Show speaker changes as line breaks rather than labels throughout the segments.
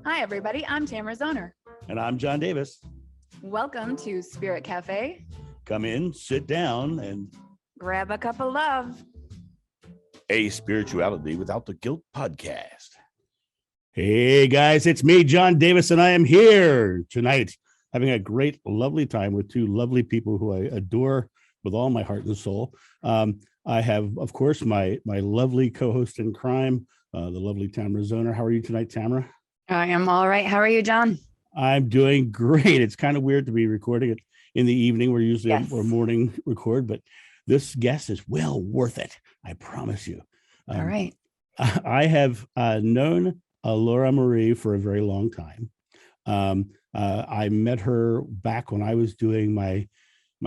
Hi, everybody. I'm Tamara Zoner.
And I'm John Davis.
Welcome to Spirit Cafe.
Come in, sit down, and
grab a cup of love.
A Spirituality Without the Guilt podcast. Hey, guys, it's me, John Davis, and I am here tonight having a great, lovely time with two lovely people who I adore with all my heart and soul. I have, of course, my lovely co-host in crime, the lovely Tamara Zoner. How are you tonight, Tamara?
I am all right. How are you, John?
I'm doing great. It's kind of weird to be recording it in the evening. We're usually a morning record, but this guest is well worth it. I promise you.
All right.
I have known Alora Marie for a very long time. I met her back when I was doing my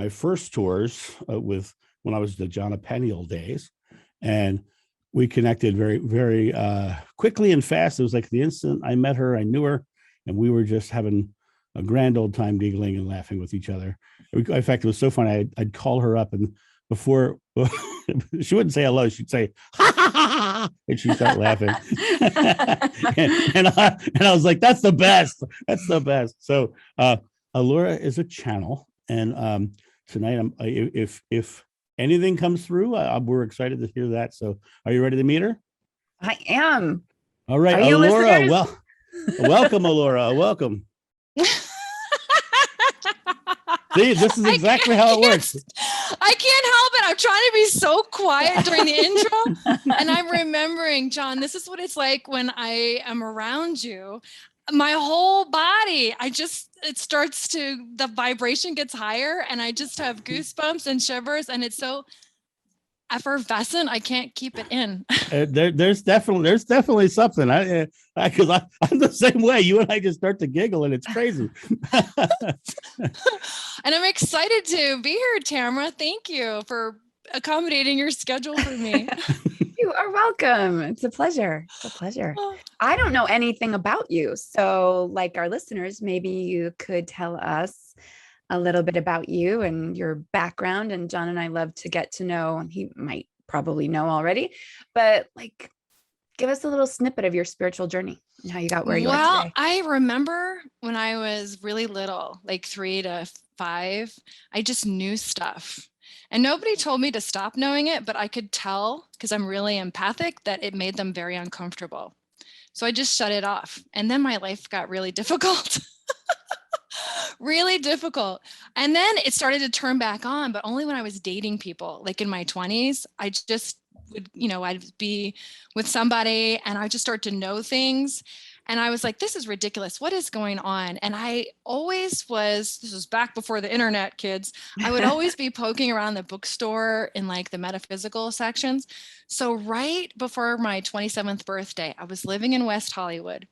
first tours when I was the John Peniel days, and we connected very, very quickly and fast. It was like the instant I met her, I knew her, and we were just having a grand old time giggling and laughing with each other. In fact, it was so funny. I'd call her up, and before she wouldn't say hello, she'd say ha ha ha ha, and she'd start laughing. and I was like, that's the best. That's the best. So Alora is a channel, and tonight if anything comes through, we're excited to hear that. So are you ready to meet her?
I am.
All right, Alora. Welcome, Alora. Welcome. See, this is exactly how it works.
I can't help it. I'm trying to be so quiet during the intro. And I'm remembering, John, this is what it's like when I am around you. My whole body, the vibration gets higher and I just have goosebumps and shivers, and it's so effervescent. I can't keep it in.
There's definitely something. Because I'm the same way. You and I just start to giggle, and it's crazy.
And I'm excited to be here, Tamara. Thank you for accommodating your schedule for me.
You are welcome. It's a pleasure. It's a pleasure. I don't know anything about you. So like our listeners, maybe you could tell us a little bit about you and your background. And John and I love to get to know, he might probably know already, but like, give us a little snippet of your spiritual journey and how you got where you are today.
Well, I remember when I was really little, like 3 to 5, I just knew stuff. And nobody told me to stop knowing it, but I could tell, because I'm really empathic, that it made them very uncomfortable. So I just shut it off. And then my life got really difficult. Really difficult. And then it started to turn back on, but only when I was dating people, like in my 20s. I just would, I'd be with somebody and I just start to know things. And I was like, this is ridiculous. What is going on? And I always this was back before the internet, kids. I would always be poking around the bookstore in like the metaphysical sections. So right before my 27th birthday, I was living in West Hollywood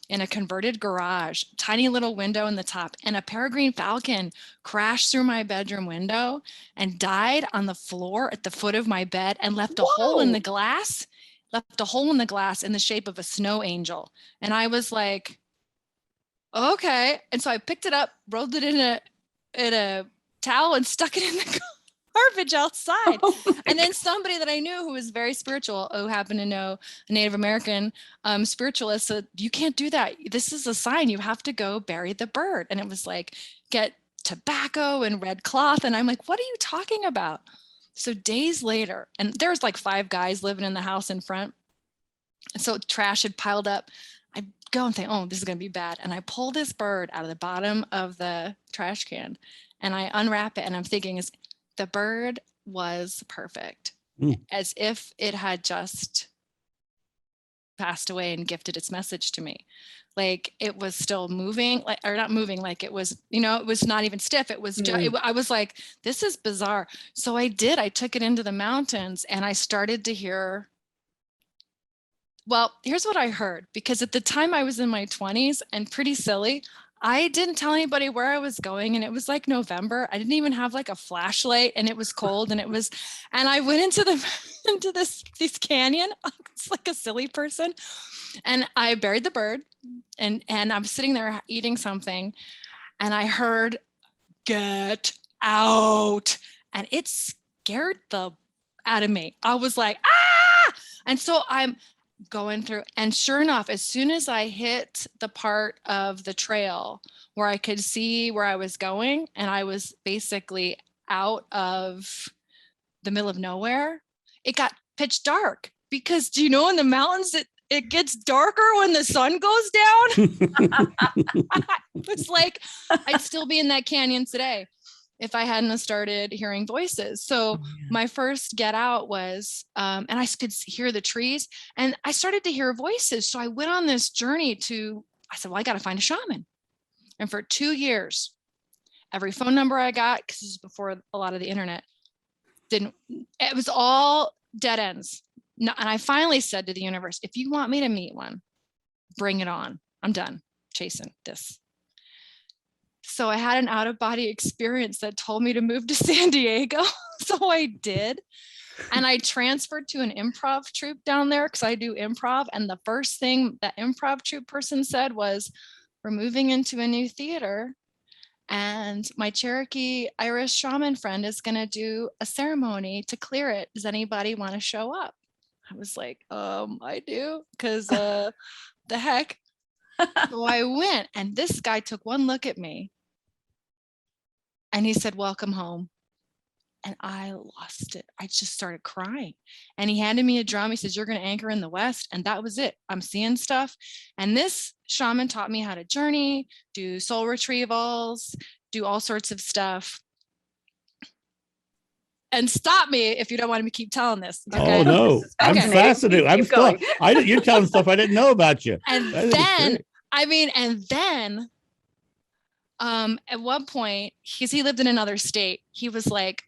in a converted garage, tiny little window in the top, and a peregrine falcon crashed through my bedroom window and died on the floor at the foot of my bed and left a hole in the glass. In the shape of a snow angel. And I was like, okay. And so I picked it up, rolled it in a towel and stuck it in the garbage outside. And then somebody that I knew who was very spiritual, who happened to know a Native American spiritualist, said, you can't do that. This is a sign. You have to go bury the bird. And it was like, get tobacco and red cloth. And I'm like, what are you talking about? So days later, and there's like 5 guys living in the house in front. And so trash had piled up. I go and think, oh, this is going to be bad. And I pull this bird out of the bottom of the trash can and I unwrap it. And I'm thinking, the bird was perfect, as if it had just passed away and gifted its message to me. Like it was still moving, or not moving, like it was, it was not even stiff. It was just, I was like, this is bizarre. So I took it into the mountains and I started to hear, well, here's what I heard, because at the time I was in my 20s and pretty silly. I didn't tell anybody where I was going, and it was like November. I didn't even have like a flashlight, and it was cold, and I went into this canyon. It's like a silly person, and I buried the bird, and I'm sitting there eating something, and I heard, "Get out!" and it scared the out of me. I was like, ah! And so going through. And sure enough, as soon as I hit the part of the trail where I could see where I was going, and I was basically out of the middle of nowhere, it got pitch dark. Because do you know, in the mountains, it gets darker when the sun goes down. It's like I'd still be in that canyon today if I hadn't started hearing voices. So my first get out was, and I could hear the trees, and I started to hear voices. So I went on this journey I said, well, I got to find a shaman. And for 2 years, every phone number I got, because this is before a lot of the internet, it was all dead ends. No, and I finally said to the universe, if you want me to meet one, bring it on. I'm done chasing this. So I had an out-of-body experience that told me to move to San Diego. So I did. And I transferred to an improv troupe down there because I do improv. And the first thing that improv troupe person said was, we're moving into a new theater, and my Cherokee Irish shaman friend is going to do a ceremony to clear it. Does anybody want to show up? I was like, I do, because the heck. So I went, and this guy took one look at me and he said, welcome home. And I lost it. I just started crying. And he handed me a drum. He says, you're going to anchor in the West. And that was it. I'm seeing stuff. And this shaman taught me how to journey, do soul retrievals, do all sorts of stuff. And stop me if you don't want me to keep telling this.
Okay? Oh, no. I'm fascinated. I'm still, you're telling stuff I didn't know about you.
And then, at one point, because he lived in another state, he was like,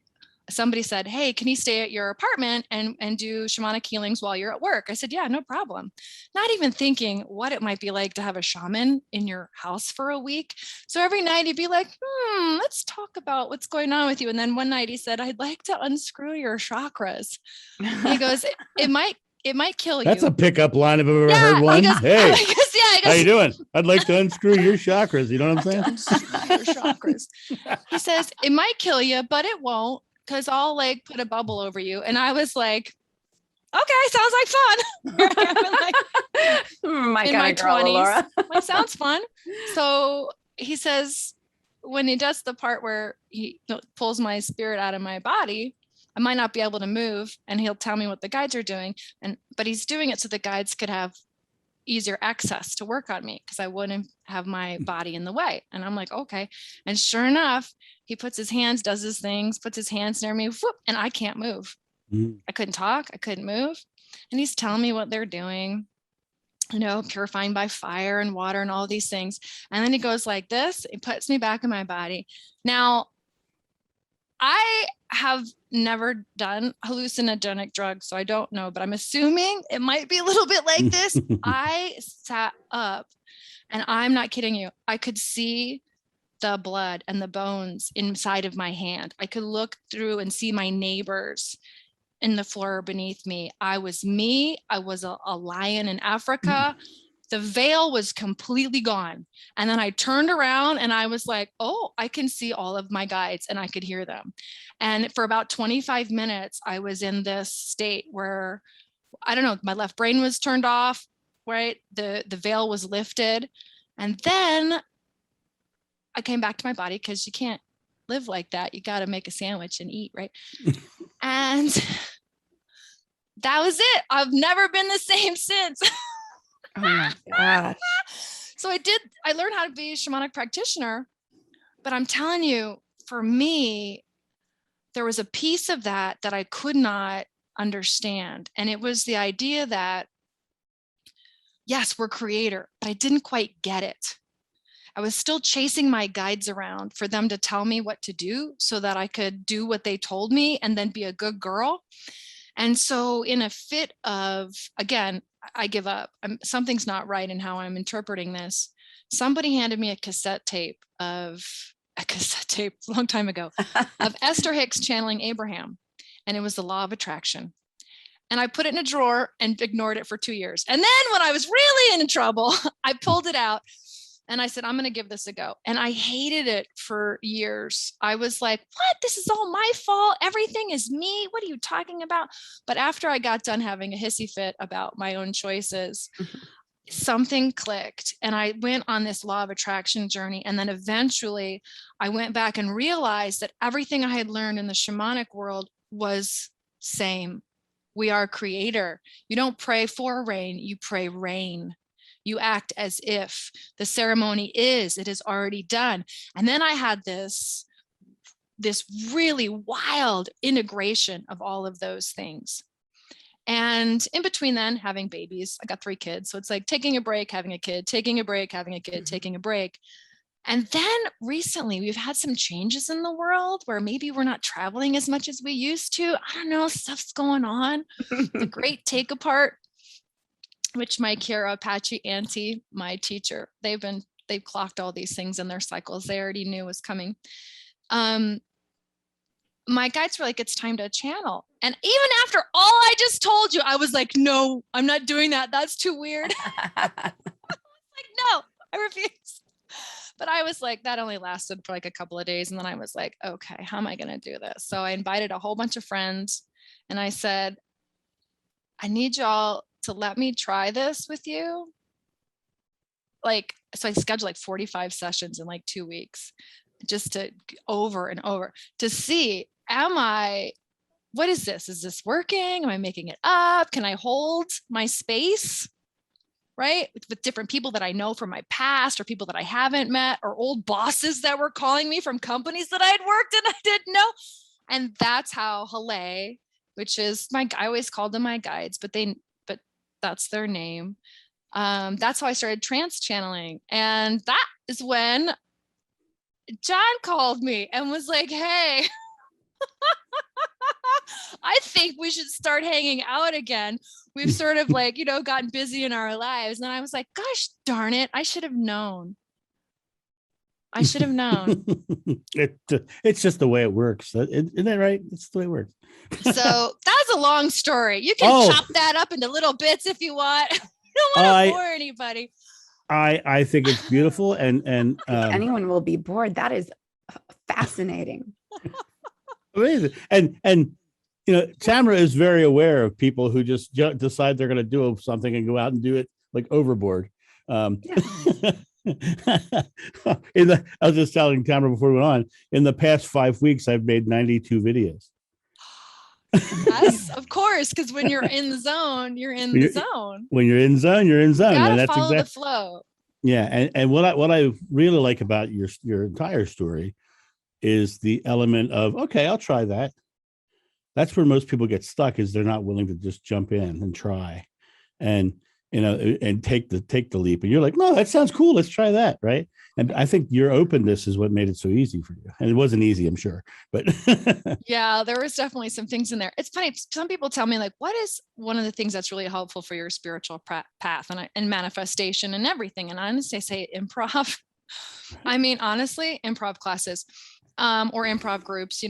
somebody said, hey, can you stay at your apartment and do shamanic healings while you're at work? I said, yeah, no problem. Not even thinking what it might be like to have a shaman in your house for a week. So every night he'd be like, let's talk about what's going on with you. And then one night he said, I'd like to unscrew your chakras. He goes, it might kill you.
That's a pickup line if I've ever heard one.
Goes,
hey,
he goes,
how you doing? I'd like to unscrew your chakras. You know what I'm saying?
Unscrew your chakras. He says, it might kill you, but it won't, because I'll like put a bubble over you. And I was like, okay, sounds like fun.
My kind of girl, 20s. Alora.
Like, sounds fun. So he says, when he does the part where he pulls my spirit out of my body, I might not be able to move, and he'll tell me what the guides are doing. But he's doing it so the guides could have easier access to work on me, because I wouldn't have my body in the way. And I'm like, okay. And sure enough, he puts his hands, does his things, puts his hands near me, whoop, and I can't move. I couldn't talk, I couldn't move. And he's telling me what they're doing, purifying by fire and water and all these things. And then he goes like this, it puts me back in my body. Now, I have never done hallucinogenic drugs, so I don't know, but I'm assuming it might be a little bit like this. I sat up, and I'm not kidding you. I could see the blood and the bones inside of my hand. I could look through and see my neighbors in the floor beneath me. I was me. I was a lion in Africa. The veil was completely gone. And then I turned around and I was like, oh, I can see all of my guides and I could hear them. And for about 25 minutes, I was in this state where, I don't know, my left brain was turned off, right? The veil was lifted. And then I came back to my body, because you can't live like that. You got to make a sandwich and eat, right? And that was it. I've never been the same since.
Oh my gosh.
So I learned how to be a shamanic practitioner, but I'm telling you, for me, there was a piece of that I could not understand. And it was the idea that, yes, we're creator, but I didn't quite get it. I was still chasing my guides around for them to tell me what to do so that I could do what they told me and then be a good girl. And so in a fit of, again, I give up. Something's not right in how I'm interpreting this. Somebody handed me a cassette tape a long time ago, of Esther Hicks channeling Abraham. And it was the law of attraction. And I put it in a drawer and ignored it for 2 years. And then when I was really in trouble, I pulled it out. And I said, I'm going to give this a go. And I hated it for years. I was like, what? This is all my fault. Everything is me. What are you talking about? But after I got done having a hissy fit about my own choices, something clicked and I went on this law of attraction journey. And then eventually I went back and realized that everything I had learned in the shamanic world was same. We are creator. You don't pray for rain, you pray rain. You act as if the ceremony it is already done. And then I had this really wild integration of all of those things. And in between then, having babies, I got 3 kids. So it's like taking a break, having a kid, taking a break, having a kid, taking a break. And then recently we've had some changes in the world where maybe we're not traveling as much as we used to. I don't know, stuff's going on. The great take apart, which my Kira Apache auntie, my teacher, they've clocked all these things in their cycles. They already knew was coming. My guides were like, it's time to channel. And even after all I just told you, I was like, no, I'm not doing that. That's too weird. Like, no, I refuse. But I was like, that only lasted for like a couple of days. And then I was like, okay, how am I going to do this? So I invited a whole bunch of friends and I said, I need y'all to let me try this with you. Like, so I scheduled like 45 sessions in like 2 weeks, just to over and over to see, what is this? Is this working? Am I making it up? Can I hold my space? Right? With different people that I know from my past or people that I haven't met or old bosses that were calling me from companies that I had worked in I didn't know. And that's how Halae, which is I always called them my guides, but that's their name. That's how I started trance channeling. And that is when John called me and was like, hey, I think we should start hanging out again. We've sort of like, gotten busy in our lives. And I was like, gosh, darn it. I should have known.
It's just the way it works. Isn't that right? It's the way it works.
So that's a long story. You can chop that up into little bits if you want. I don't want to bore anybody.
I think it's beautiful. And
anyone will be bored. That is fascinating.
Amazing. And Tamara is very aware of people who just decide they're going to do something and go out and do it like overboard. I was just telling Tamara before we went on, in the past 5 weeks, I've made 92 videos.
Yes, of course, because when you're in the zone, you're in the zone.
When you're in zone, you're in zone.
You gotta follow the flow.
Yeah, and what I really like about your entire story is the element of, okay, I'll try that. That's where most people get stuck, is they're not willing to just jump in and try and take the leap. And you're like, no, that sounds cool. Let's try that. Right. And I think your openness is what made it so easy for you. And it wasn't easy, I'm sure, but
yeah, there was definitely some things in there. It's funny. Some people tell me like, what is one of the things that's really helpful for your spiritual path and manifestation and everything? And I honestly say improv. I mean, honestly, improv classes or improv groups,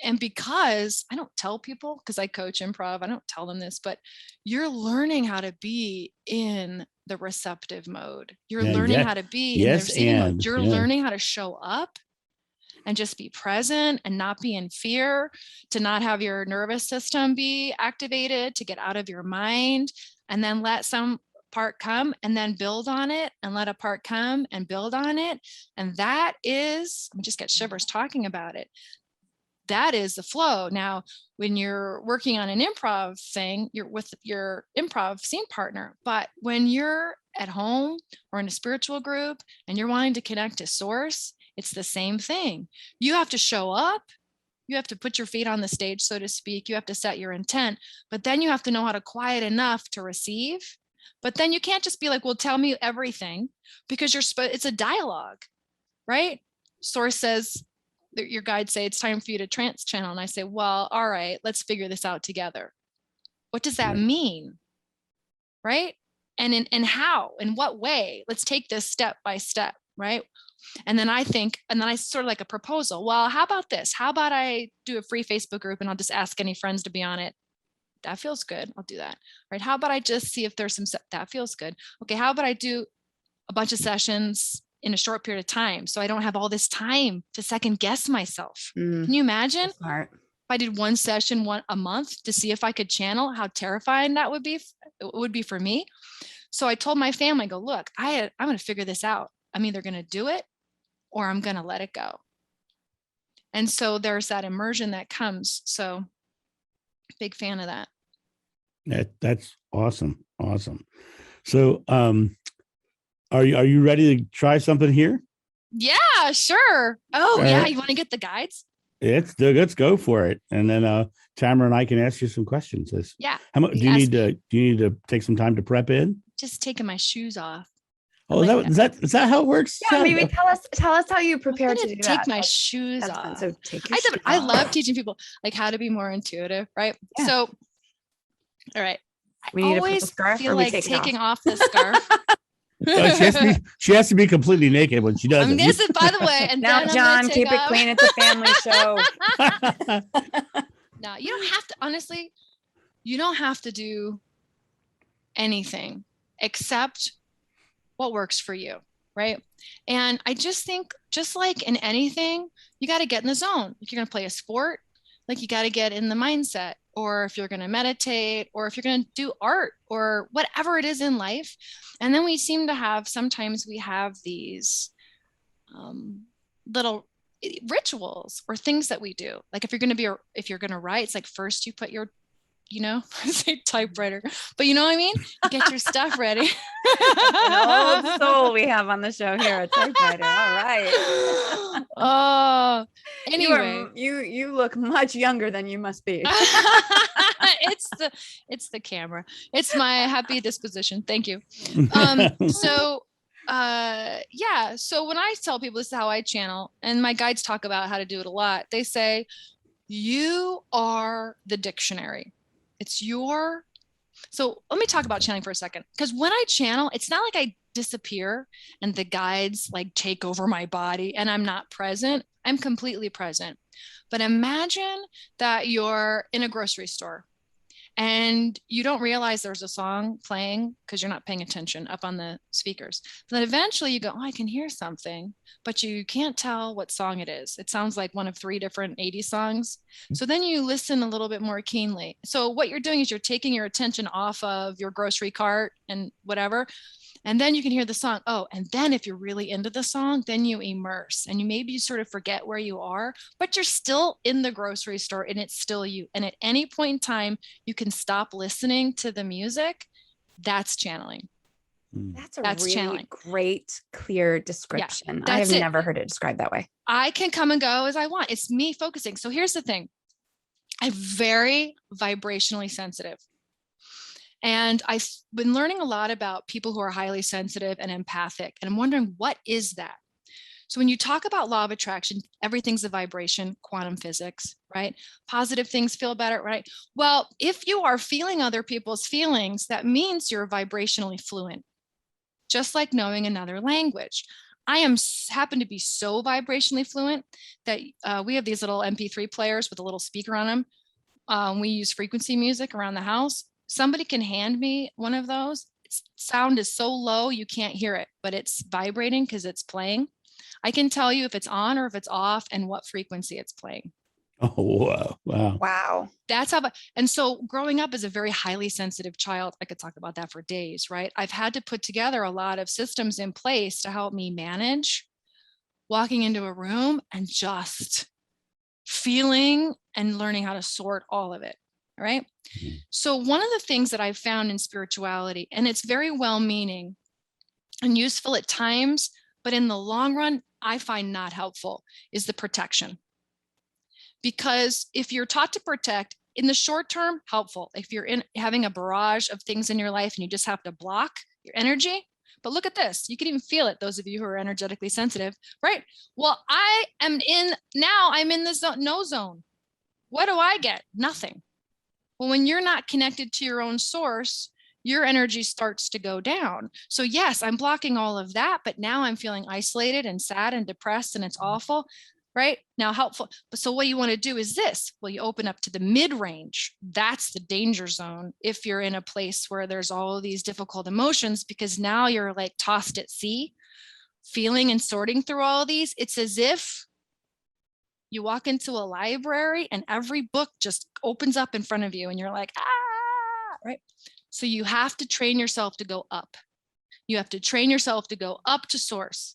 and because I don't tell people, because I coach improv, I don't tell them this, but you're learning how to be in the receptive mode. You're learning how to be in the receiving mode. You're learning how to show up and just be present and not be in fear, to not have your nervous system be activated, to get out of your mind and then let some part come and then build on it, and let a part come and build on it. And that is, I just get shivers talking about it. That is the flow. Now, when you're working on an improv thing, you're with your improv scene partner. But when you're at home or in a spiritual group and you're wanting to connect to source, it's the same thing. You have to show up. You have to put your feet on the stage, so to speak. You have to set your intent, but then you have to know how to quiet enough to receive. But then you can't just be like, well, tell me everything, because it's a dialogue, right? Source says, your guides say it's time for you to trance channel. And I say, well, all right, let's figure this out together. What does that mean? Right? And how, in what way? Let's take this step by step, right? And then I sort of like a proposal. Well, how about this? How about I do a free Facebook group and I'll just ask any friends to be on it? That feels good. I'll do that. Right? How about I just see if there's that feels good. Okay. How about I do a bunch of sessions in a short period of time. So I don't have all this time to second guess myself. Can you imagine?
Smart.
If I did one session a month to see if I could channel, how terrifying that would be for me. So I told my family, I go, look, I'm going to figure this out. I'm either going to do it or I'm going to let it go. And so there's that immersion that comes. So big fan of that.
That's awesome. Awesome. So, are you ready to try something here?
Yeah, sure. Oh, yeah. You want to get the guides?
Let's go for it. And then Tamara and I can ask you some questions.
Yeah.
How much do you need to take some time to prep in?
Just taking my shoes off.
Oh, is that how it works?
Yeah, maybe tell us how you prepare to do that.
Take my shoes off.
So take your shoes
I
off.
love teaching people like how to be more intuitive, right?
Yeah.
So, all right.
We need
always
to put the scarf
feel
or we
like
take
taking off the scarf.
She has to be completely naked when she does it.
This is, by the way, and
now, John, keep it clean. It's a family show.
No, you don't have to. Honestly, you don't have to do anything except what works for you, right? And I just think, just like in anything, you got to get in the zone. If you're going to play a sport, like you got to get in the mindset, or if you're going to meditate, or if you're going to do art, or whatever it is in life. And then sometimes we have these little rituals or things that we do. Like if you're going to write, it's like first you put your, say typewriter, but you know what I mean? You get your stuff ready.
An old soul we have on the show here, a typewriter. All right.
Oh, anyway,
you look much younger than you must be.
It's the camera. It's my happy disposition. Thank you. So when I tell people this is how I channel, and my guides talk about how to do it a lot, they say, you are the dictionary. So let me talk about channeling for a second. Because when I channel, it's not like I disappear and the guides like take over my body and I'm not present. I'm completely present. But imagine that you're in a grocery store and you don't realize there's a song playing because you're not paying attention up on the speakers. But then eventually you go, oh, I can hear something, but you can't tell what song it is. It sounds like one of 3 different 80s songs. So then you listen a little bit more keenly. So what you're doing is you're taking your attention off of your grocery cart and whatever. And then you can hear the song. Oh, and then if you're really into the song, then you immerse and you sort of forget where you are, but you're still in the grocery store and it's still you. And at any point in time, you can stop listening to the music. That's channeling.
That's really
channeling.
Great, clear description.
Yeah,
I have never heard it described that way.
I can come and go as I want. It's me focusing. So here's the thing. I'm very vibrationally sensitive. And I've been learning a lot about people who are highly sensitive and empathic. And I'm wondering, what is that? So when you talk about law of attraction, everything's a vibration, quantum physics, right? Positive things feel better, right? Well, if you are feeling other people's feelings, that means you're vibrationally fluent, just like knowing another language. I happen to be so vibrationally fluent that we have these little MP3 players with a little speaker on them. We use frequency music around the house. Somebody can hand me one of those. Sound is so low, you can't hear it, but it's vibrating because it's playing. I can tell you if it's on or if it's off and what frequency it's playing.
Oh, wow.
Wow.
That's how, and so growing up as a very highly sensitive child, I could talk about that for days, right? I've had to put together a lot of systems in place to help me manage walking into a room and just feeling and learning how to sort all of it. Right. So one of the things that I've found in spirituality, and it's very well-meaning and useful at times, but in the long run, I find not helpful, is the protection. Because if you're taught to protect, in the short term, helpful. If you're having a barrage of things in your life and you just have to block your energy. But look at this. You can even feel it, those of you who are energetically sensitive, right? Well, I'm in the no zone. What do I get? Nothing. Well, when you're not connected to your own source, your energy starts to go down. So yes, I'm blocking all of that, but now I'm feeling isolated and sad and depressed and it's awful. right? Now helpful. But so what you want to do is this. Well, you open up to the mid-range. That's the danger zone. If you're in a place where there's all of these difficult emotions, because now you're like tossed at sea, feeling and sorting through all of these. It's as if you walk into a library and every book just opens up in front of you and you're like, ah, right? So you have to train yourself to go up. You have to train yourself to go up to source.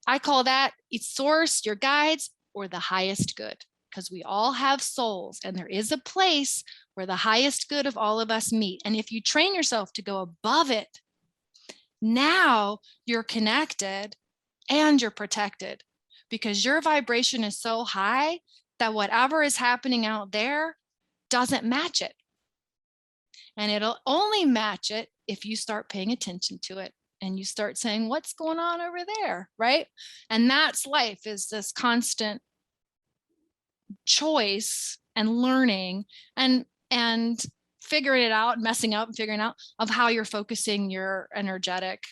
I call that it's source, your guides, or the highest good, because we all have souls and there is a place where the highest good of all of us meet. And if you train yourself to go above it, now you're connected and you're protected, because your vibration is so high that whatever is happening out there doesn't match it. And it'll only match it if you start paying attention to it and you start saying, what's going on over there, right? And that's life, is this constant choice and learning and figuring it out, messing up and figuring out of how you're focusing your energetic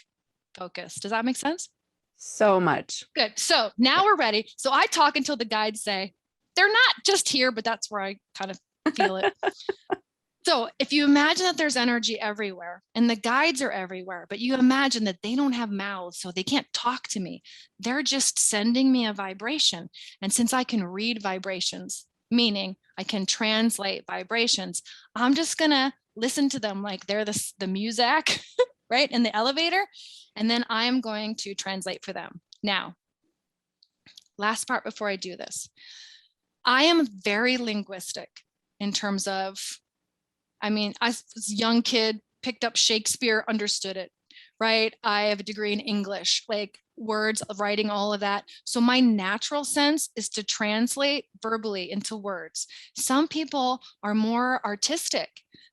focus. Does that make sense?
So much.
Good. So now we're ready. So I talk until the guides say, they're not just here, but that's where I kind of feel it. So if you imagine that there's energy everywhere and the guides are everywhere, but you imagine that they don't have mouths, so they can't talk to me. They're just sending me a vibration. And since I can read vibrations, meaning I can translate vibrations, I'm just going to listen to them like they're the music, right, in the elevator. And then I'm going to translate for them. Now, last part before I do this. I am very linguistic in terms of, I mean, I was a young kid, picked up Shakespeare, understood it, right? I have a degree in English, like words, writing, all of that. So my natural sense is to translate verbally into words. Some people are more artistic.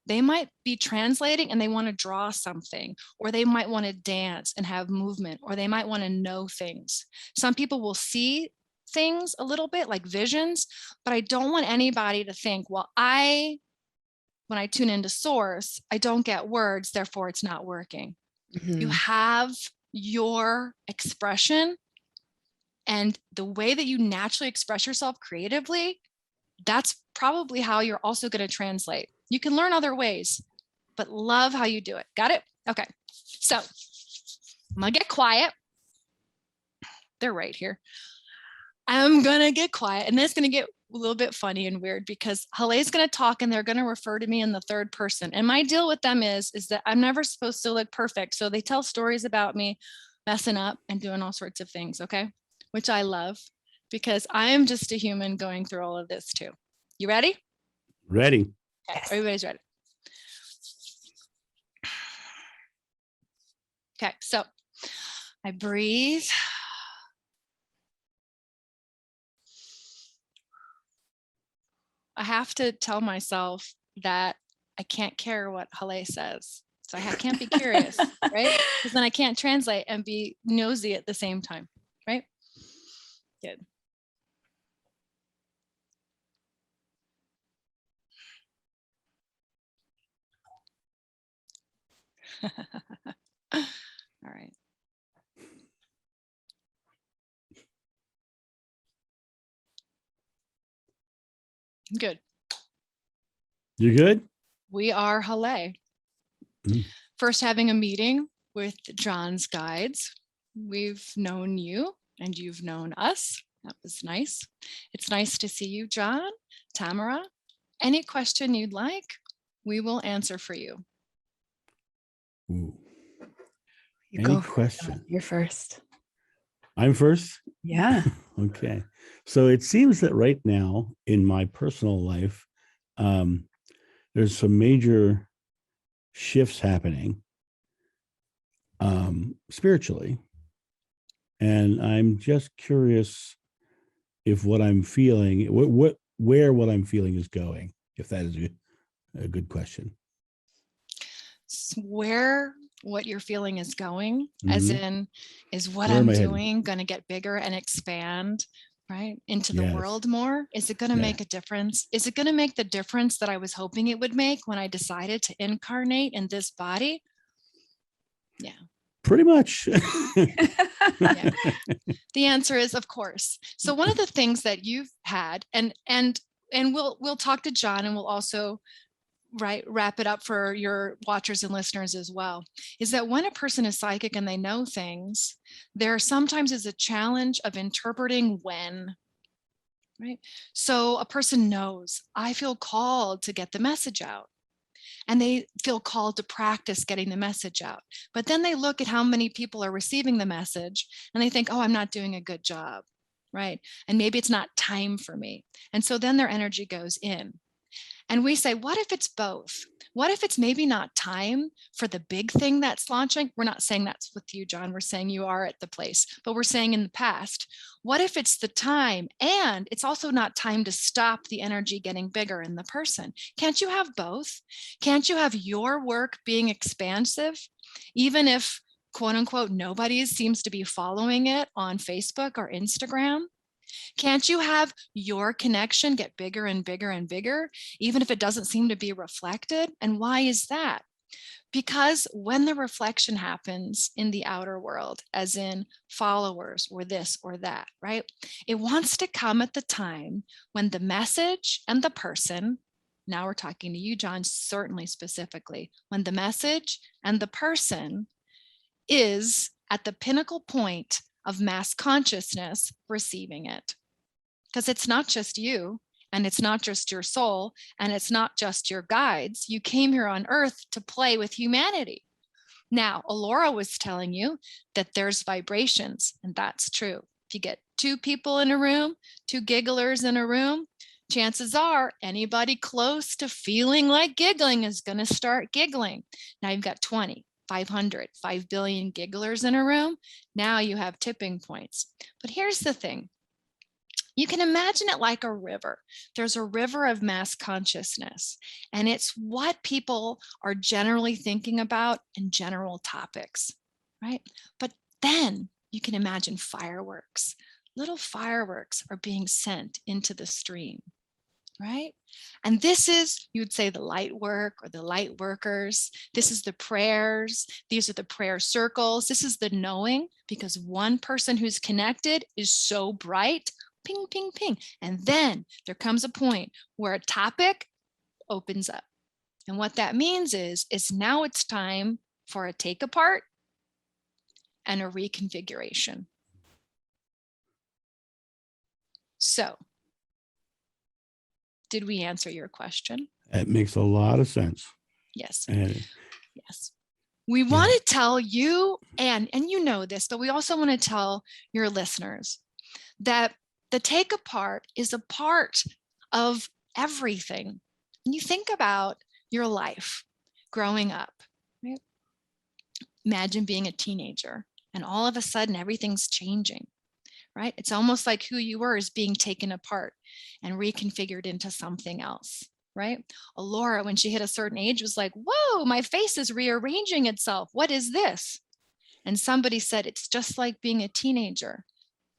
They might be translating and they want to draw something, or they might want to dance and have movement, or they might want to know things. Some people will see things a little bit like visions, but I don't want anybody to think, well, when I tune into source, I don't get words, therefore it's not working. You have your expression, and the way that you naturally express yourself creatively, that's probably how you're also going to translate. You can learn other ways, but love how you do it. Got it? Okay. So I'm going to get quiet. They're right here. I'm going to get quiet, and then it's going to get a little bit funny and weird because Halae is going to talk and they're going to refer to me in the third person. And my deal with them is that I'm never supposed to look perfect. So they tell stories about me messing up and doing all sorts of things. Okay. Which I love, because I am just a human going through all of this too. You ready?
Ready.
Okay. Everybody's ready. Okay. So I breathe. I have to tell myself that I can't care what Halae says. So I can't be curious, right? Because then I can't translate and be nosy at the same time, right? Good. All right. Good.
You good?
We are Halae. First having a meeting with John's guides. We've known you and you've known us. That was nice. It's nice to see you, John, Tamara. Any question you'd like, we will answer for you.
Ooh.
You
Any
go
question?
You're first.
I'm first?
Yeah.
Okay. So it seems that right now in my personal life, there's some major shifts happening spiritually. And I'm just curious if what I'm feeling, where what I'm feeling is going, if that is a good question.
Where what you're feeling is going, as in, is what
Where am
I'm
I headed?
doing going to get bigger and expand, right, into the
Yes.
world more? Is it going to make a difference? Is it going to make the difference that I was hoping it would make when I decided to incarnate in this body? Yeah.
Pretty much.
Yeah. The answer is, of course. So one of the things that you've had, and we'll talk to John, and we'll also wrap it up for your watchers and listeners as well, is that when a person is psychic and they know things, there sometimes is a challenge of interpreting when, right? So a person knows, I feel called to get the message out. And they feel called to practice getting the message out. But then they look at how many people are receiving the message and they think, oh, I'm not doing a good job, right? And maybe it's not time for me. And so then their energy goes in. And we say, what if it's both? What if it's maybe not time for the big thing that's launching? We're not saying that's with you, John. We're saying you are at the place, but we're saying in the past, what if it's the time and it's also not time to stop the energy getting bigger in the person? Can't you have both? Can't you have your work being expansive, even if quote unquote, nobody seems to be following it on Facebook or Instagram? Can't you have your connection get bigger and bigger and bigger, even if it doesn't seem to be reflected? And why is that? Because when the reflection happens in the outer world, as in followers or this or that, right? It wants to come at the time when the message and the person, now we're talking to you, John, certainly specifically, when the message and the person is at the pinnacle point of mass consciousness receiving it. Because it's not just you, and it's not just your soul, and it's not just your guides. You came here on earth to play with humanity. Now, Alora was telling you that there's vibrations, and that's true. If you get 2 people in a room, 2 gigglers in a room, chances are anybody close to feeling like giggling is going to start giggling. Now you've got 20, 500, 5 billion gigglers in a room. Now you have tipping points. But here's the thing. You can imagine it like a river. There's a river of mass consciousness, and it's what people are generally thinking about in general topics, right? But then you can imagine fireworks. Little fireworks are being sent into the stream, right? And this is, you would say, the light work or the light workers. This is the prayers. These are the prayer circles. This is the knowing, because one person who's connected is so bright. Ping, ping, ping. And then there comes a point where a topic opens up. And what that means is now it's time for a take apart and a reconfiguration. So, did we answer your question?
It makes a lot of sense.
Yes.
Yes.
We want to tell you, and you know this, but we also want to tell your listeners that the take apart is a part of everything. And you think about your life growing up, right? Imagine being a teenager and all of a sudden everything's changing, right? It's almost like who you were is being taken apart and reconfigured into something else, right? Alora, when she hit a certain age, was like, whoa, my face is rearranging itself. What is this? And somebody said, it's just like being a teenager.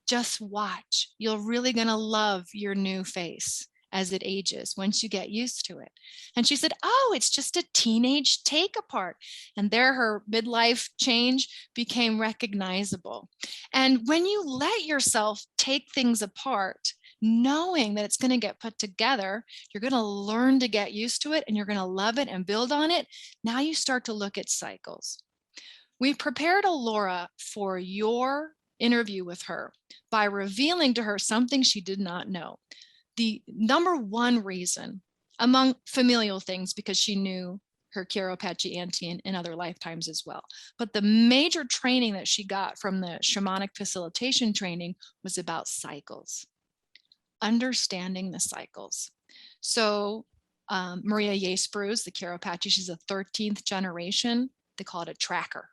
Just watch. You're really going to love your new face as it ages once you get used to it. And she said, oh, it's just a teenage take apart. And there her midlife change became recognizable. And when you let yourself take things apart, knowing that it's going to get put together, you're going to learn to get used to it and you're going to love it and build on it. Now you start to look at cycles. We prepared Alora for your interview with her by revealing to her something she did not know. The number one reason, among familial things, because she knew her Kiro-Apache auntie in other lifetimes as well. But the major training that she got from the shamanic facilitation training was about cycles, understanding the cycles. So Maria Yesbrus, the Kiro-Apache, she's a 13th generation. They call it a tracker.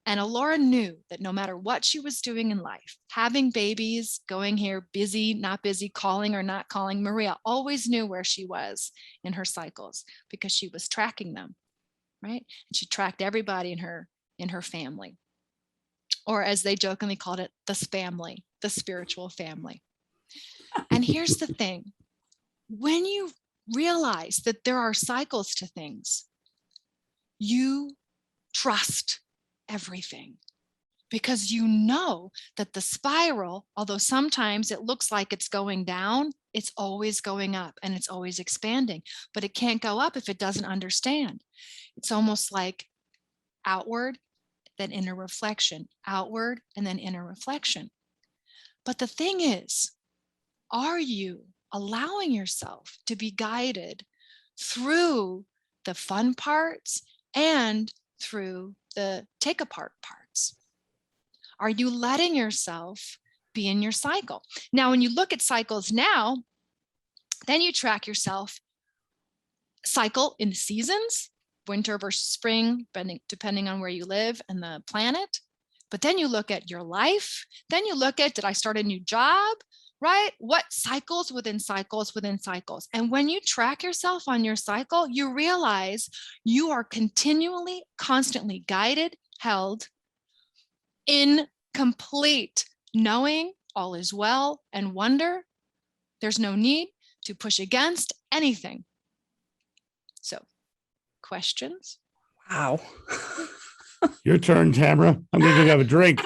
And Alora knew that no matter what she was doing in life, having babies, going here, busy, not busy, calling or not calling, Maria always knew where she was in her cycles because she was tracking them, right? And she tracked everybody in her family. Or as they jokingly called it, the spamly, the spiritual family. And here's the thing. When you realize that there are cycles to things, you trust everything. because you know that the spiral, although sometimes it looks like it's going down, it's always going up and it's always expanding, but it can't go up if it doesn't understand. It's almost like outward, then inner reflection, outward, and then inner reflection. But the thing is, are you allowing yourself to be guided through the fun parts and through the take apart parts? Are you letting yourself be in your cycle? Now, when you look at cycles now, then you track yourself cycle in seasons, winter versus spring, depending on where you live and the planet. But then you look at your life. Then you look at, did I start a new job? Right? What cycles within cycles within cycles. And when you track yourself on your cycle, you realize you are continually, constantly guided, held in complete knowing all is well and wonder. There's no need to push against anything. So, questions?
Wow.
Your turn, Tamara. I'm going to go have a drink.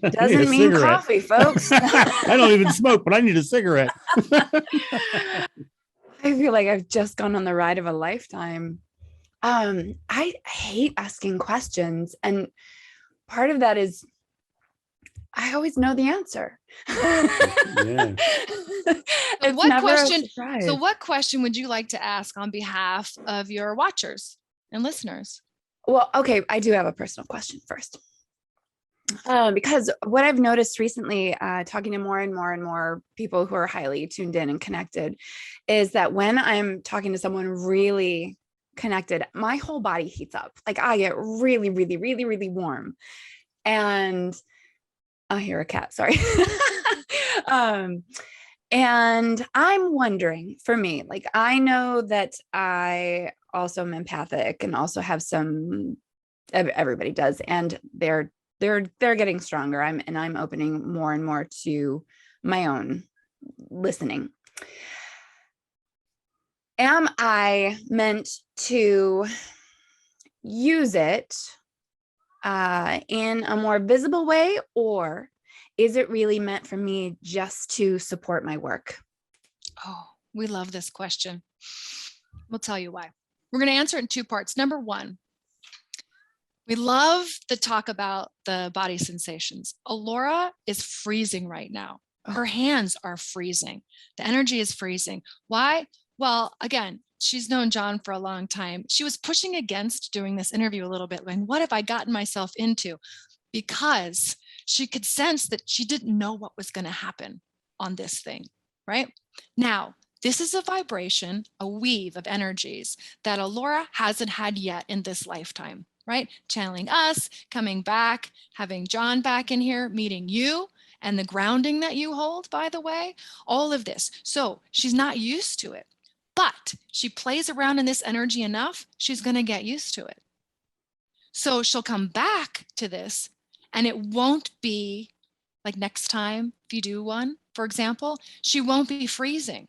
Doesn't mean coffee, folks.
I don't even smoke, but I need a cigarette.
I feel like I've just gone on the ride of a lifetime. I hate asking questions. And part of that is I always know the answer.
Yeah.
So what question would you like to ask on behalf of your watchers and listeners?
Well, okay, I do have a personal question first. Because what I've noticed recently, talking to more and more and more people who are highly tuned in and connected, is that when I'm talking to someone really connected, my whole body heats up. Like I get really, really, really, really warm. And I hear a cat, sorry. And I'm wondering, for me, like I know that I also am empathic and also have some, everybody does, and they're getting stronger. I'm opening more and more to my own listening. Am I meant to use it in a more visible way, or is it really meant for me just to support my work?
Oh, we love this question. We'll tell you why. We're going to answer it in two parts. Number one, we love the talk about the body sensations. Alora is freezing right now. Her hands are freezing. The energy is freezing. Why? Well, again, she's known John for a long time. She was pushing against doing this interview a little bit. Like, what have I gotten myself into? Because she could sense that she didn't know what was going to happen on this thing, right? Now, this is a vibration, a weave of energies that Alora hasn't had yet in this lifetime, right? Channeling us, coming back, having John back in here, meeting you, and the grounding that you hold, by the way, all of this. So she's not used to it, but she plays around in this energy enough, she's going to get used to it. So she'll come back to this, and it won't be like next time, if you do one, for example, she won't be freezing.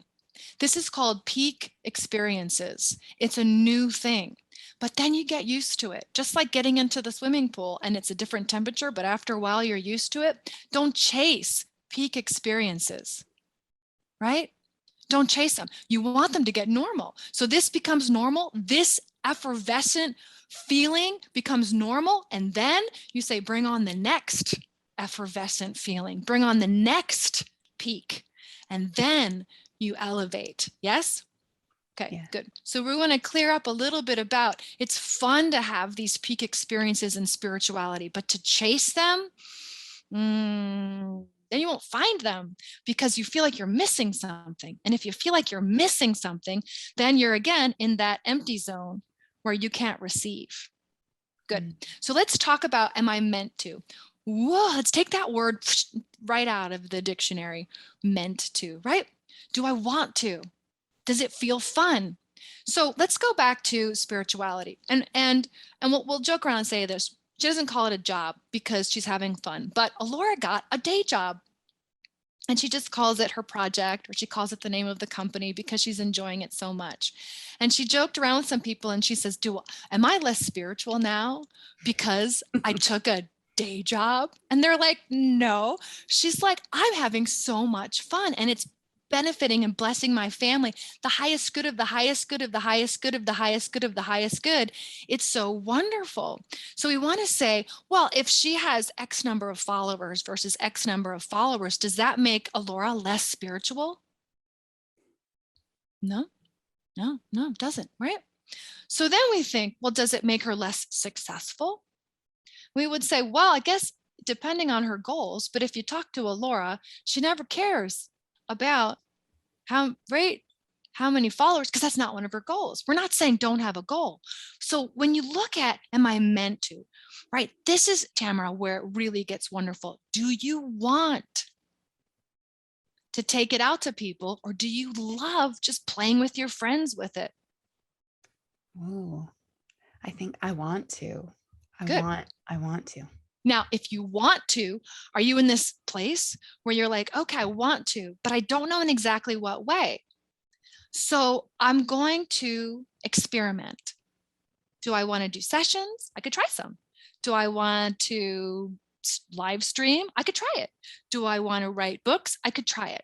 This is called peak experiences. It's a new thing, but then you get used to it. Just like getting into the swimming pool and it's a different temperature, but after a while you're used to it. Don't chase peak experiences, right? Don't chase them. You want them to get normal. So this becomes normal. This effervescent feeling becomes normal. And then you say, bring on the next effervescent feeling, bring on the next peak. And then you elevate. Yes? Okay, yeah. Good. So we want to clear up a little bit about, it's fun to have these peak experiences in spirituality, but to chase them, then you won't find them because you feel like you're missing something. And if you feel like you're missing something, then you're again in that empty zone where you can't receive. Good. So let's talk about, am I meant to? Whoa, let's take that word right out of the dictionary, meant to, right? Do I want to? Does it feel fun? So let's go back to spirituality. And we'll joke around and say this. She doesn't call it a job because she's having fun, but Alora got a day job. And she just calls it her project, or she calls it the name of the company because she's enjoying it so much. And she joked around with some people and she says, am I less spiritual now because I took a day job? And they're like, no. She's like, I'm having so much fun and it's benefiting and blessing my family. The highest good of the highest good of the highest good of the highest good of the highest good. It's so wonderful. So we want to say, well, if she has X number of followers versus X number of followers, does that make Alora less spiritual? No, it doesn't, right? So then we think, well, does it make her less successful? We would say, well, I guess depending on her goals, but if you talk to Alora, she never cares about how many followers, because that's not one of her goals. We're not saying don't have a goal. So when you look at, am I meant to, right? This is, Tamara, where it really gets wonderful. Do you want to take it out to people, or do you love just playing with your friends with it?
Oh, I think I want to.
Good.
I want to.
Now, if you want to, are you in this place where you're like, okay, I want to, but I don't know in exactly what way? So I'm going to experiment. Do I want to do sessions? I could try some. Do I want to live stream? I could try it. Do I want to write books? I could try it.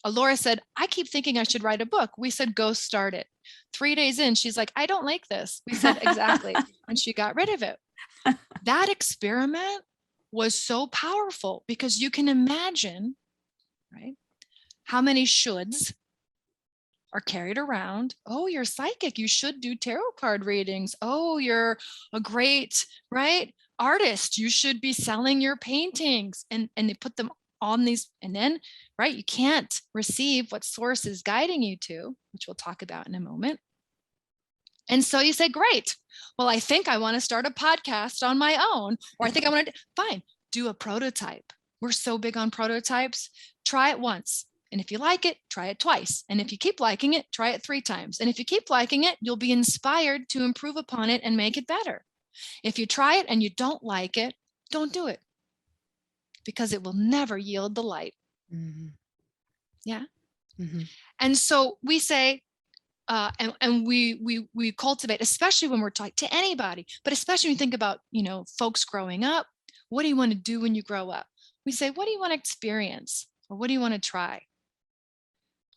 Alora said, I keep thinking I should write a book. We said, go start it. 3 days in, she's like, I don't like this. We said, exactly. And she got rid of it. That experiment was so powerful because you can imagine, right, how many shoulds are carried around. Oh, you're psychic. You should do tarot card readings. Oh, you're a great, right, artist. You should be selling your paintings. And they put them on these, and then, right, you can't receive what source is guiding you to, which we'll talk about in a moment. And so you say, great. Well, I think I want to start a podcast on my own, or I think I want to, fine, do a prototype. We're so big on prototypes. Try it once. And if you like it, try it twice. And if you keep liking it, try it 3 times. And if you keep liking it, you'll be inspired to improve upon it and make it better. If you try it and you don't like it, don't do it, because it will never yield the light. Mm-hmm. Yeah. Mm-hmm. And so we say, and we cultivate, especially when we're talking to anybody, but especially when you think about, folks growing up, what do you want to do when you grow up? We say, what do you want to experience? Or what do you want to try?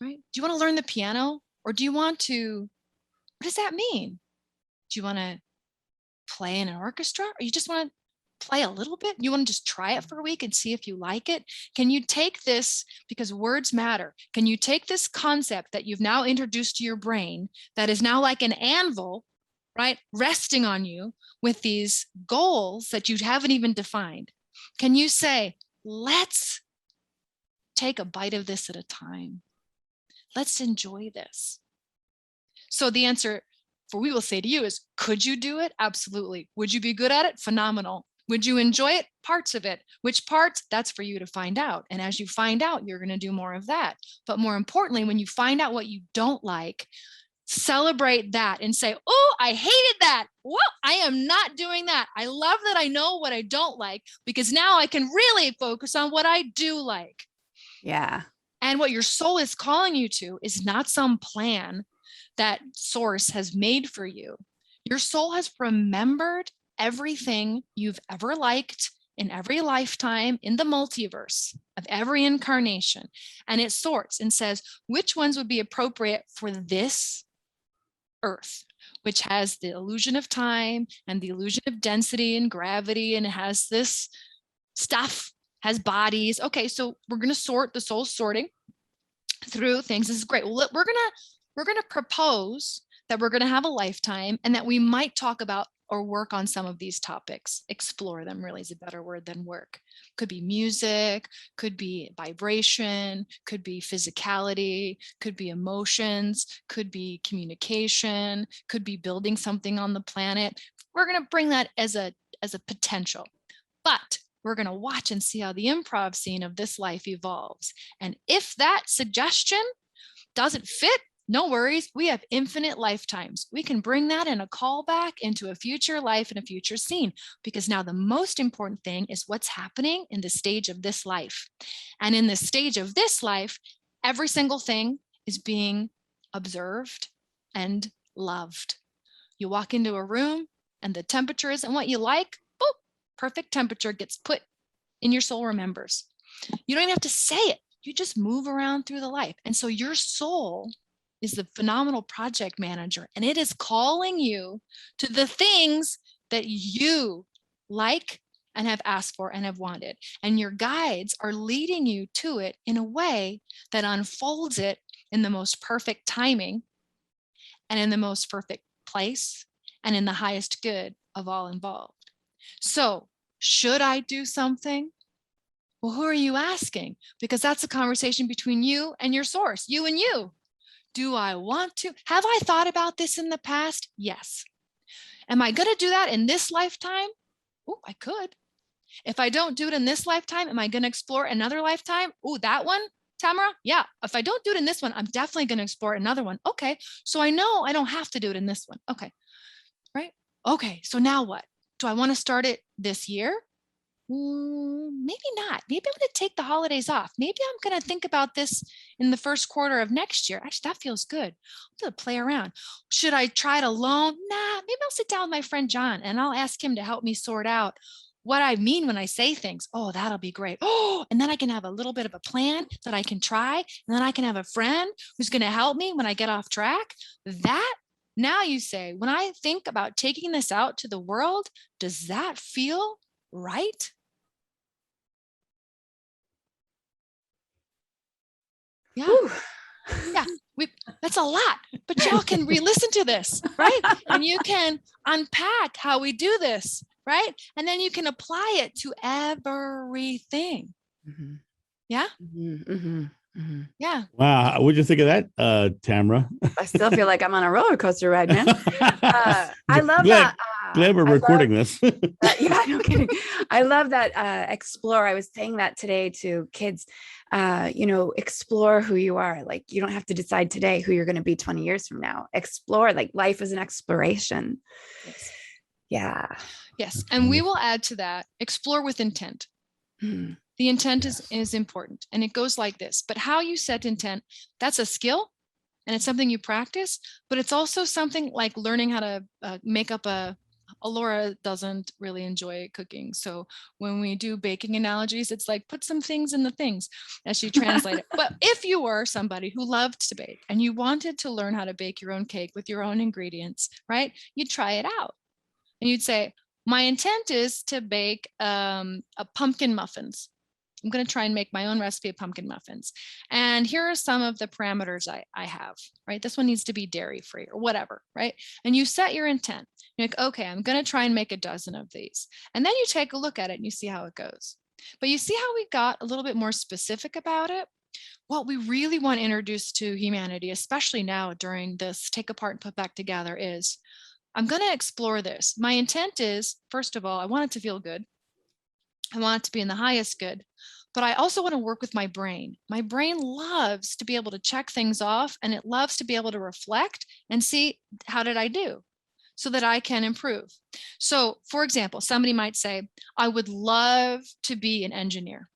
Right? Do you want to learn the piano? Or do you want to, what does that mean? Do you want to play in an orchestra? Or you just want to play a little bit? You want to just try it for a week and see if you like it? Can you take this, because words matter, can you take this concept that you've now introduced to your brain that is now like an anvil, right, resting on you with these goals that you haven't even defined? Can you say, let's take a bite of this at a time. Let's enjoy this. So the answer for we will say to you is, could you do it? Absolutely. Would you be good at it? Phenomenal. Would you enjoy it? Parts of it. Which parts? That's for you to find out. And as you find out, you're going to do more of that. But more importantly, when you find out what you don't like, celebrate that and say, oh, I hated that. Well, I am not doing that. I love that I know what I don't like, because now I can really focus on what I do like.
Yeah.
And what your soul is calling you to is not some plan that source has made for you. Your soul has remembered everything you've ever liked in every lifetime in the multiverse of every incarnation. And it sorts and says, which ones would be appropriate for this Earth, which has the illusion of time and the illusion of density and gravity, and it has this stuff, has bodies. Okay, so we're going to sort, the soul's sorting through things. This is great. Well, we're going to propose that we're going to have a lifetime and that we might talk about or work on some of these topics. Explore them really is a better word than work. Could be music, could be vibration, could be physicality, could be emotions, could be communication, could be building something on the planet. We're going to bring that as a potential. But we're going to watch and see how the improv scene of this life evolves. And if that suggestion doesn't fit No worries. We have infinite lifetimes. We can bring that in a callback into a future life and a future scene, because now the most important thing is what's happening in the stage of this life. And in the stage of this life, every single thing is being observed and loved. You walk into a room and the temperature isn't what you like, boop, perfect temperature gets put in your soul remembers. You don't even have to say it. You just move around through the life. And so your soul is the phenomenal project manager, and it is calling you to the things that you like and have asked for and have wanted. And your guides are leading you to it in a way that unfolds it in the most perfect timing and in the most perfect place and in the highest good of all involved. So, should I do something? Well, who are you asking? Because that's a conversation between you and your source, you and you. Do I want to? Have I thought about this in the past? Yes. Am I going to do that in this lifetime? Oh, I could. If I don't do it in this lifetime, am I going to explore another lifetime? Oh, that one, Tamara? Yeah. If I don't do it in this one, I'm definitely going to explore another one. Okay. So I know I don't have to do it in this one. Okay. Right. Okay. So now what? Do I want to start it this year? Maybe not. Maybe I'm going to take the holidays off. Maybe I'm going to think about this in the first quarter of next year. Actually, that feels good. I'm going to play around. Should I try it alone? Nah, maybe I'll sit down with my friend John and I'll ask him to help me sort out what I mean when I say things. Oh, that'll be great. Oh, and then I can have a little bit of a plan that I can try. And then I can have a friend who's going to help me when I get off track. That, now you say, when I think about taking this out to the world, does that feel right? Yeah.
Whew.
Yeah. That's a lot, but y'all can re-listen to this, right? And you can unpack how we do this, right? And then you can apply it to everything.
Mm-hmm.
Yeah.
Mm-hmm. Mm-hmm. Mm-hmm.
Yeah.
Wow. What'd you think of that, Tamara?
I still feel like I'm on a roller coaster ride, man. I love
glad,
that.
Glad we're recording this.
Yeah, no kidding. I love that. Explore. I was saying that today to kids. Explore who you are. Like, you don't have to decide today who you're going to be 20 years from now. Explore. Like, life is an exploration.
Yes.
Yeah.
Yes. And we will add to that, explore with intent.
Hmm.
The intent is important. And it goes like this. But how you set intent, that's a skill. And it's something you practice, but it's also something like learning how to make up Alora doesn't really enjoy cooking. So when we do baking analogies, it's like put some things in the things as she translate it. But if you were somebody who loved to bake and you wanted to learn how to bake your own cake with your own ingredients, right? You'd try it out and you'd say, my intent is to bake a pumpkin muffins. I'm going to try and make my own recipe of pumpkin muffins. And here are some of the parameters I have, right? This one needs to be dairy free or whatever, right? And you set your intent. You're like, okay, I'm going to try and make a dozen of these. And then you take a look at it and you see how it goes. But you see how we got a little bit more specific about it? What we really want to introduce to humanity, especially now during this take apart and put back together, is I'm going to explore this. My intent is, first of all, I want it to feel good. I want it to be in the highest good, but I also want to work with my brain. My brain loves to be able to check things off, and it loves to be able to reflect and see, how did I do, so that I can improve. So, for example, somebody might say, I would love to be an engineer.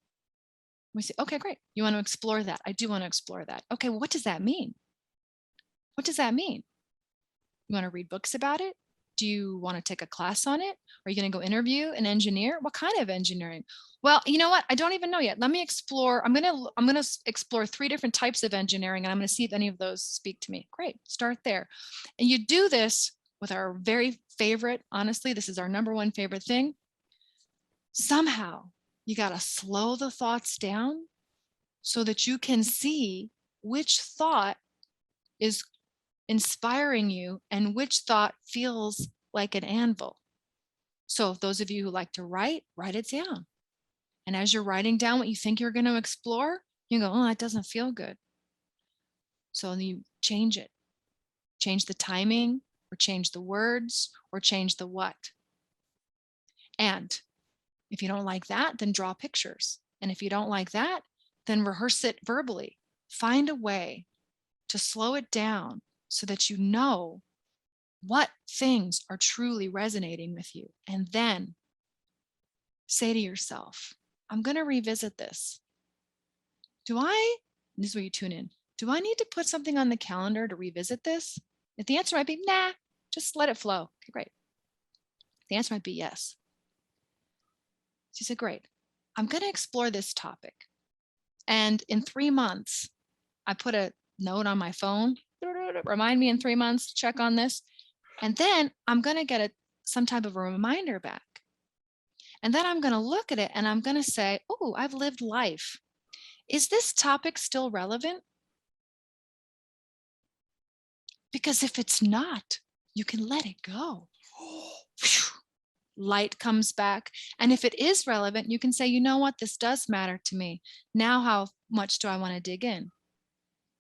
We say, okay, great. You want to explore that? I do want to explore that. Okay, well, what does that mean? What does that mean? You want to read books about it? Do you want to take a class on it? Are you going to go interview an engineer? What kind of engineering? Well, you know what? I don't even know yet. Let me explore. I'm going to explore 3 different types of engineering, and I'm going to see if any of those speak to me. Great. Start there. And you do this with our very favorite, honestly, this is our number one favorite thing. Somehow you got to slow the thoughts down so that you can see which thought is inspiring you and which thought feels like an anvil. So those of you who like to write it down. And as you're writing down what you think you're going to explore, you go, oh, that doesn't feel good. So you change it. Change the timing, or change the words, or change the what. And if you don't like that, then draw pictures. And if you don't like that, then rehearse it verbally. Find a way to slow it down so that you know what things are truly resonating with you. And then say to yourself, I'm going to revisit this. This is where you tune in. Do I need to put something on the calendar to revisit this? If the answer might be, nah, just let it flow. Okay, great. The answer might be yes. She said, great. I'm going to explore this topic. And in 3 months, I put a note on my phone, remind me in 3 months to check on this. And then I'm going to get some type of a reminder back. And then I'm going to look at it and I'm going to say, oh, I've lived life. Is this topic still relevant? Because if it's not, you can let it go. Light comes back. And if it is relevant, you can say, you know what, this does matter to me. Now, how much do I want to dig in?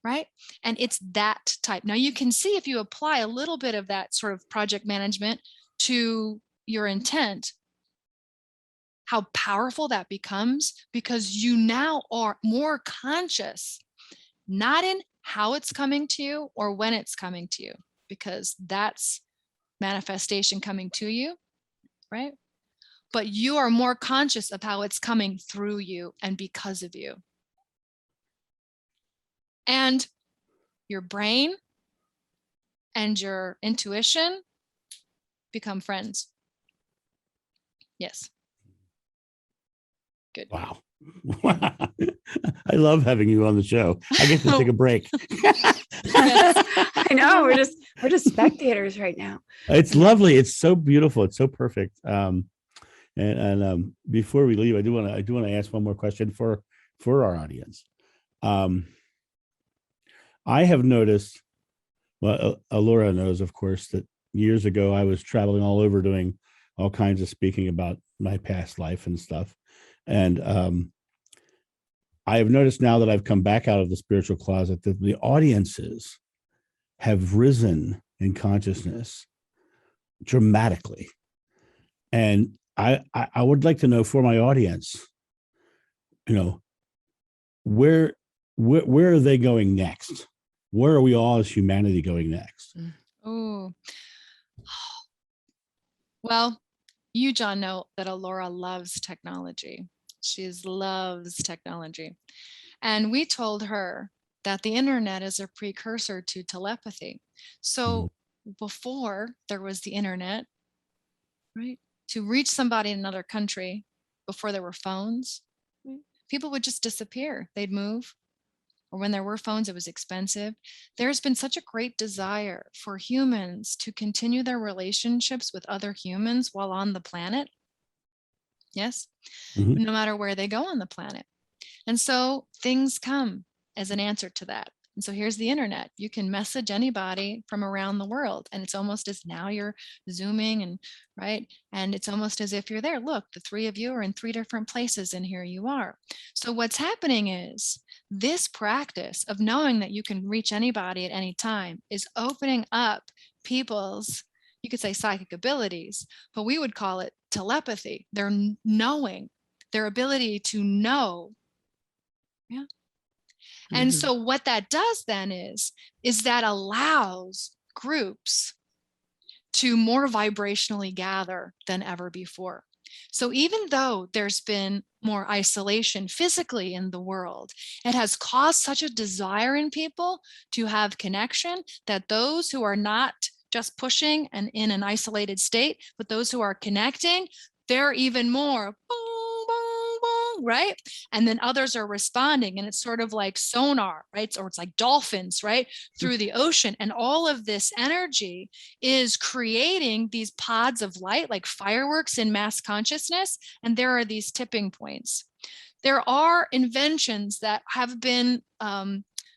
Right? And it's that type. Now you can see if you apply a little bit of that sort of project management to your intent, how powerful that becomes, because you now are more conscious, not in how it's coming to you or when it's coming to you, because that's manifestation coming to you, right? But you are more conscious of how it's coming through you and because of you. And your brain and your intuition become friends. Yes. Good.
Wow. I love having you on the show. I get to take a break.
I know we're just spectators right now.
It's lovely. It's so beautiful. It's so perfect. Before we leave, I do want to ask one more question for our audience. I have noticed, well, Alora knows, of course, that years ago I was traveling all over doing all kinds of speaking about my past life and stuff. And I have noticed now that I've come back out of the spiritual closet that the audiences have risen in consciousness dramatically. And I would like to know for my audience, where are they going next? Where are we all as humanity going next?
Oh, well, you, John, know that Alora loves technology. She loves technology. And we told her that the internet is a precursor to telepathy. So before there was the internet, right, to reach somebody in another country, before there were phones, people would just disappear. They'd move. Or when there were phones, it was expensive. There's been such a great desire for humans to continue their relationships with other humans while on the planet. Yes, no matter where they go on the planet. And so things come as an answer to that. And so here's the internet. You can message anybody from around the world. And it's almost as now you're Zooming and right. And it's almost as if you're there. Look, the three of you are in 3 different places and here you are. So what's happening is this practice of knowing that you can reach anybody at any time is opening up people's, you could say, psychic abilities, but we would call it telepathy. Their knowing, their ability to know. Yeah. And so what that does then is that allows groups to more vibrationally gather than ever before. So even though there's been more isolation physically in the world, it has caused such a desire in people to have connection that those who are not just pushing and in an isolated state, but those who are connecting, they're even more boom, boom, boom, right? And then others are responding, and it's sort of like sonar, right? Or it's like dolphins, right? Through the ocean. And all of this energy is creating these pods of light, like fireworks in mass consciousness. And there are these tipping points. There are inventions that have been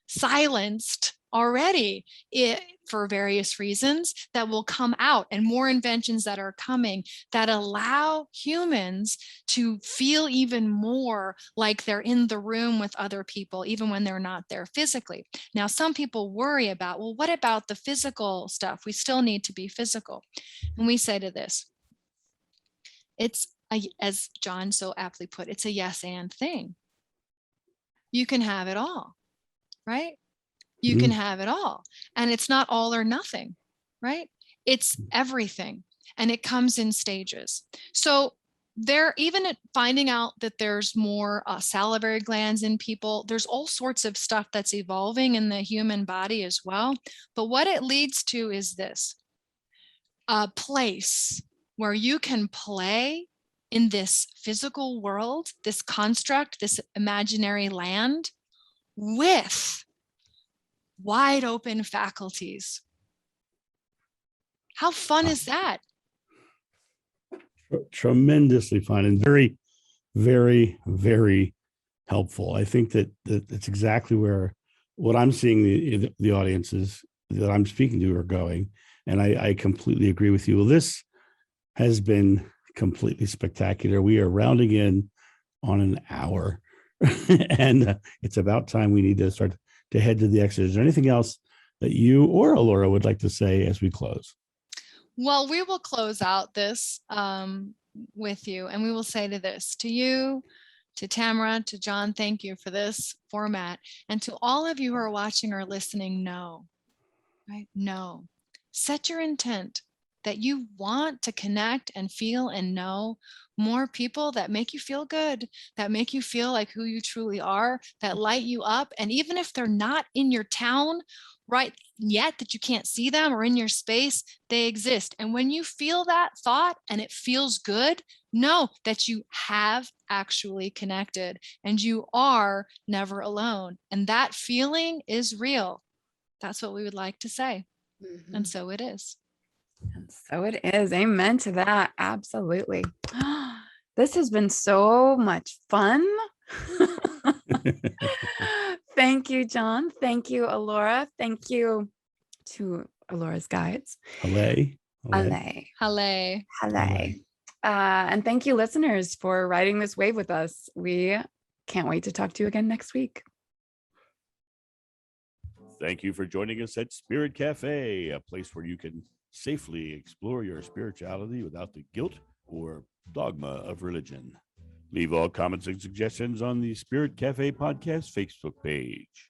silenced already for various reasons that will come out, and more inventions that are coming that allow humans to feel even more like they're in the room with other people, even when they're not there physically. Now, some people worry about, well, what about the physical stuff? We still need to be physical. And we say to this, it's as John so aptly put, it's a yes and thing. You can have it all, right? you can have it all. And it's not all or nothing, right? It's everything. And it comes in stages. So they're even finding out that there's more salivary glands in people. There's all sorts of stuff that's evolving in the human body as well. But what it leads to is this: a place where you can play in this physical world, this construct, this imaginary land, with wide open faculties. How fun is that?
Tremendously fun and very, very, very helpful. I think that that's exactly where what I'm seeing the audiences that I'm speaking to are going. And I completely agree with you. Well, this has been completely spectacular. We are rounding in on an hour and it's about time we need to start to head to the exit. Is there anything else that you or Alora would like to say as we close?
Well, we will close out this with you, and we will say to you, to Tamara, to John, thank you for this format. And to all of you who are watching or listening, know, right? Know, set your intent that you want to connect and feel and know more people that make you feel good, that make you feel like who you truly are, that light you up. And even if they're not in your town right yet, that you can't see them, or in your space, they exist. And when you feel that thought and it feels good, know that you have actually connected and you are never alone. And that feeling is real. That's what we would like to say.
Mm-hmm.
And so it is.
And so it is. Amen to that. Absolutely. This has been so much fun. Thank you, John. Thank you, Alora. Thank you to Alora's guides.
Halae.
Halae.
Halae.
Halae. And thank you, listeners, for riding this wave with us. We can't wait to talk to you again next week.
Thank you for joining us at Spirit Cafe, a place where you can safely explore your spirituality without the guilt or dogma of religion. Leave all comments and suggestions on the Spirit Cafe podcast Facebook page.